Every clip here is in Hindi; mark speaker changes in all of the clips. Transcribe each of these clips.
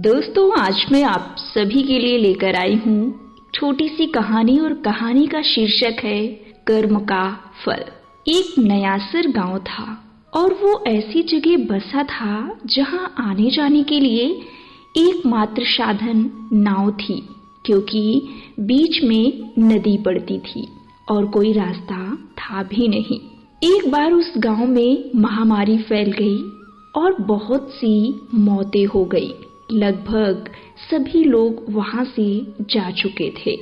Speaker 1: दोस्तों, आज मैं आप सभी के लिए लेकर आई हूँ छोटी सी कहानी और कहानी का शीर्षक है कर्म का फल। एक नयासर गांव था और वो ऐसी जगह बसा था जहाँ आने जाने के लिए एकमात्र साधन नाव थी, क्योंकि बीच में नदी पड़ती थी और कोई रास्ता था भी नहीं। एक बार उस गांव में महामारी फैल गई और बहुत सी मौतें हो गई। लगभग सभी लोग वहां से जा चुके थे।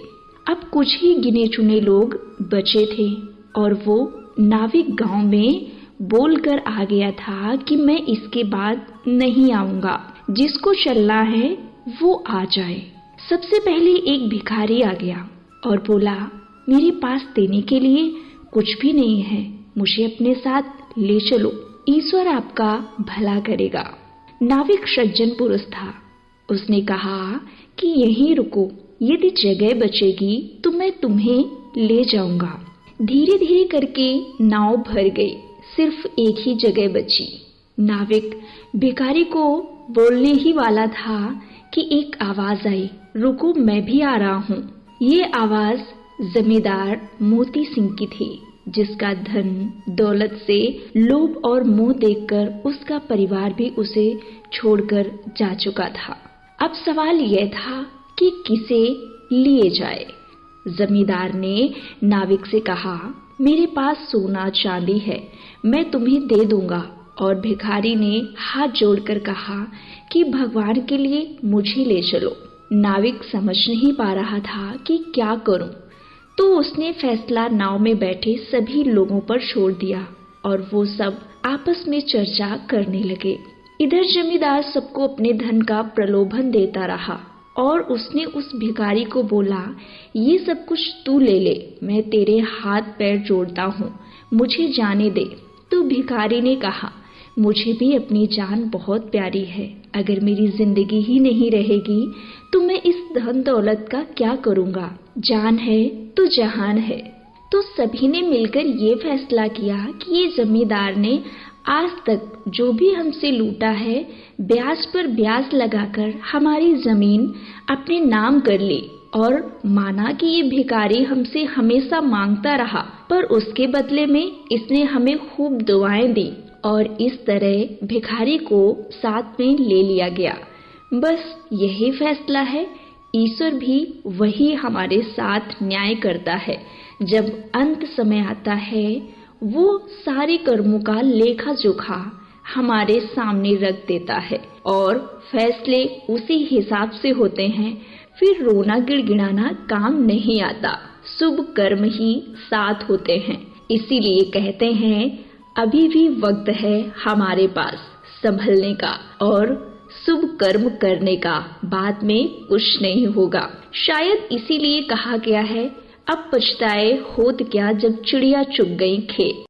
Speaker 1: अब कुछ ही गिने चुने लोग बचे थे और वो नाविक गांव में बोलकर आ गया था कि मैं इसके बाद नहीं आऊंगा, जिसको चलना है वो आ जाए। सबसे पहले एक भिखारी आ गया और बोला, मेरे पास देने के लिए कुछ भी नहीं है, मुझे अपने साथ ले चलो, ईश्वर आपका भला करेगा। नाविक सज्जन पुरुष था। उसने कहा कि यहीं रुको, यदि जगह बचेगी तो मैं तुम्हें ले जाऊंगा। धीरे धीरे करके नाव भर गई, सिर्फ एक ही जगह बची। नाविक भिखारी को बोलने ही वाला था कि एक आवाज आई, रुको मैं भी आ रहा हूँ। ये आवाज जमींदार मोती सिंह की थी, जिसका धन दौलत से लोभ और मोह देखकर उसका परिवार भी उसे छोड़कर जा चुका था। अब सवाल यह था कि किसे लिए जाए। जमींदार ने नाविक से कहा, मेरे पास सोना चांदी है, मैं तुम्हें दे दूंगा। और भिखारी ने हाथ जोड़कर कहा कि भगवान के लिए मुझे ले चलो। नाविक समझ नहीं पा रहा था कि क्या करूं, तो उसने फैसला नाव में बैठे सभी लोगों पर छोड़ दिया और वो सब आपस में चर्चा करने लगे। इधर जमींदार सबको अपने धन का प्रलोभन देता रहा और उसने उस भिखारी को बोला, ये सब कुछ तू ले ले, मैं तेरे हाथ पैर जोड़ता हूँ, मुझे जाने दे। तो भिखारी ने कहा, मुझे भी अपनी जान बहुत प्यारी है, अगर मेरी जिंदगी ही नहीं रहेगी तो मैं इस धन दौलत का क्या करूँगा। जान है तो जहान है। तो सभी ने मिलकर ये फैसला किया कि ये जमींदार ने आज तक जो भी हमसे लूटा है, ब्याज पर ब्याज लगाकर हमारी जमीन अपने नाम कर ली और माना कि ये भिखारी हमसे हमेशा मांगता रहा, पर उसके बदले में इसने हमें खूब दुआएं दी और इस तरह भिखारी को साथ में ले लिया गया। बस यही फैसला है। ईश्वर भी वही हमारे साथ न्याय करता है। जब अंत समय आता है, वो सारे कर्मों का लेखा जोखा हमारे सामने रख देता है और फैसले उसी हिसाब से होते हैं। फिर रोना गिड़गिड़ाना काम नहीं आता, शुभ कर्म ही साथ होते हैं। इसीलिए कहते हैं, अभी भी वक्त है हमारे पास संभलने का और शुभ कर्म करने का, बाद में कुछ नहीं होगा। शायद इसीलिए कहा गया है, अब पछताए होत क्या जब चिड़िया चुग गई खेत।